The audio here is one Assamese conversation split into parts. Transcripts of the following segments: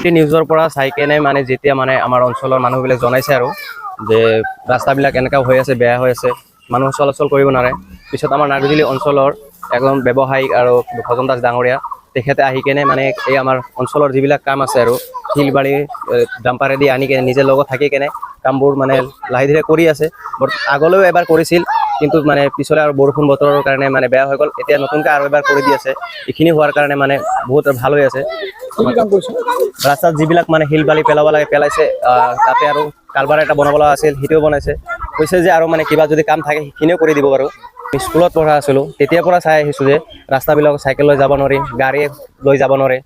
নিউজৰ পৰা চাই কেনে মানে যেতিয়া মানে আমাৰ অঞ্চলৰ মানুহবিলাক জনাইছে আৰু যে ৰাস্তাবিলাক এনেকুৱা হৈ আছে, বেয়া হৈ আছে, মানুহ চলাচল কৰিব নোৱাৰে। পিছত আমাৰ নাগজুলি অঞ্চলৰ একদম ব্যৱসায়িক আৰু ভজন দাস ডাঙৰীয়া তেখেতে আহি কেনে মানে এই আমাৰ অঞ্চলৰ যিবিলাক কাম আছে আৰু শিল বাৰী ডাম্পাৰেদি আনি কেনে নিজে লগত থাকি কেনে কামবোৰ মানে লাহে ধীৰে কৰি আছে। আগলৈও এবাৰ কৰিছিল, কিন্তু মানে পিছলৈ আৰু বৰষুণ বতৰৰ কাৰণে মানে বেয়া হৈ গ'ল। এতিয়া নতুনকৈ আৰু এবাৰ কৰি দি আছে। এইখিনি হোৱাৰ কাৰণে মানে বহুত ভাল হৈ আছে। ৰাস্তাত যিবিলাক মানে শিল বালি পেলাব লাগে পেলাইছে, তাতে আৰু কালভাৰ এটা বনাব লগা আছিল, সেইটোও বনাইছে। কৈছে যে আৰু মানে কিবা যদি কাম থাকে সেইখিনিও কৰি দিব বাৰু। স্কুলত পঢ়া আছিলোঁ, তেতিয়াৰ পৰা চাই আহিছোঁ যে ৰাস্তাবিলাক চাইকেল লৈ যাব নোৱাৰি, গাড়ী লৈ যাব নোৱাৰে,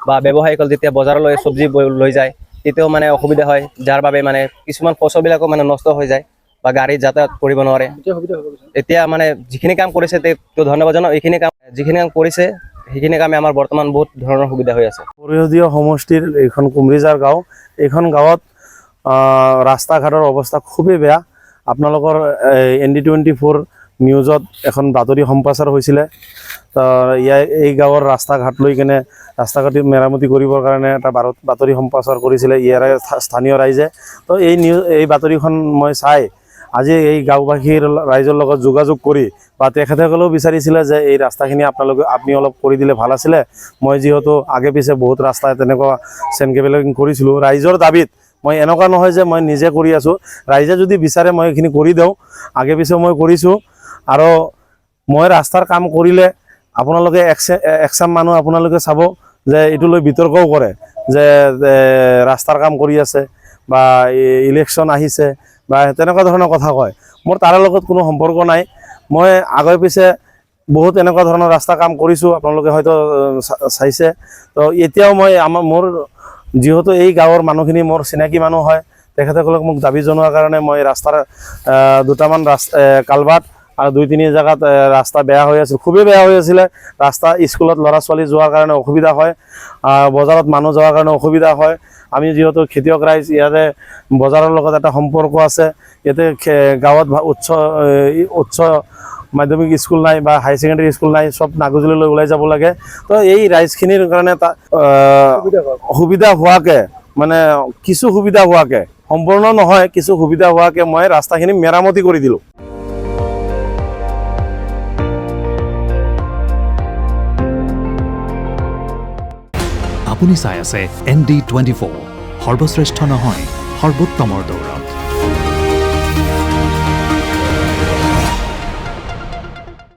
বা ব্যৱসায়ীসকল যেতিয়া বজাৰলৈ চব্জি লৈ যায় তেতিয়াও মানে অসুবিধা হয়, যাৰ বাবে মানে কিছুমান ফচলবিলাকো মানে নষ্ট হৈ যায় বা গাড়ীত যাতায়াত কৰিব নোৱাৰে। এতিয়া মানে যিখিনি কাম কৰিছে তেওঁক ধন্যবাদ জনাওঁ। এইখিনি কাম যিখিনি কাম কৰিছে সেইখিনি কামে আমাৰ বৰ্তমান বহুত ধৰণৰ সুবিধা হৈ আছে। পৰিষদীয় সমষ্টিৰ এইখন কুমৰিজাৰ গাঁও, এইখন গাঁৱত ৰাস্তা ঘাটৰ অৱস্থা খুবেই বেয়া। আপোনালোকৰ ND24 নিউজত এখন বাতৰি সম্প্ৰচাৰ হৈছিলে। এই গাঁৱৰ ৰাস্তা ঘাট লৈ কেনে ৰাস্তা ঘাট মেৰামতি কৰিবৰ কাৰণে এটা বাতৰি সম্প্ৰচাৰ কৰিছিলে ইয়াৰে স্থানীয় ৰাইজে। তো এই বাতৰিখন মই চাই আজি এই গাঁওবাসীৰ ৰাইজৰ লগত যোগাযোগ কৰি বা তেখেতসকলেও বিচাৰিছিলে যে এই ৰাস্তাখিনি আপুনি অলপ কৰি দিলে ভাল আছিলে। মই যিহেতু আগে পিছে বহুত ৰাস্তা তেনেকুৱা চেনকেবেলিং কৰিছিলোঁ ৰাইজৰ দাবীত। মই এনেকুৱা নহয় যে মই নিজে কৰি আছোঁ, ৰাইজে যদি বিচাৰে মই এইখিনি কৰি দিওঁ। আগে পিছে মই কৰিছোঁ, আৰু মই ৰাস্তাৰ কাম কৰিলে আপোনালোকে একচাম মানুহ আপোনালোকে চাব যে এইটো লৈ বিতৰ্কও কৰে যে ৰাস্তাৰ কাম কৰি আছে বা ইলেকশ্যন আহিছে বা তেনেকুৱা ধৰণৰ কথা কয়। মোৰ তাৰে লগত কোনো সম্পৰ্ক নাই। মই আগে পিছে বহুত এনেকুৱা ধৰণৰ ৰাস্তা কাম কৰিছোঁ, আপোনালোকে হয়তো চাইছে। তো এতিয়াও মই মোৰ যিহেতু এই গাঁৱৰ মানুহখিনি মোৰ চিনাকি মানুহ হয়, তেখেতসকলক মোক দাবী জনোৱাৰ কাৰণে মই ৰাস্তাৰ দুটামান কালভাৰ্ট আৰু 2-3 জেগাত ৰাস্তা বেয়া হৈ আছিল, খুবেই বেয়া হৈ আছিলে। ৰাস্তা স্কুলত ল'ৰা ছোৱালী যোৱাৰ কাৰণে অসুবিধা হয়, বজাৰত মানুহ যোৱাৰ কাৰণে অসুবিধা হয়। আমি যিহেতু খেতিয়ক ৰাইজ, ইয়াতে বজাৰৰ লগত এটা সম্পৰ্ক আছে। ইয়াতে গাঁৱত উচ্চ মাধ্যমিক স্কুল নাই বা হাই ছেকেণ্ডেৰী স্কুল নাই, চব নাগজুলিলৈ ওলাই যাব লাগে। তো এই ৰাইজখিনিৰ কাৰণে সুবিধা হোৱাকৈ, মানে কিছু সুবিধা হোৱাকৈ, সম্পূৰ্ণ নহয়, কিছু সুবিধা হোৱাকৈ মই ৰাস্তাখিনি মেৰামতি কৰি দিলোঁ। আপুনি চাই আছে ND24, সৰ্বশ্ৰেষ্ঠ নহয়, সৰ্বোত্তমৰ দৌৰ।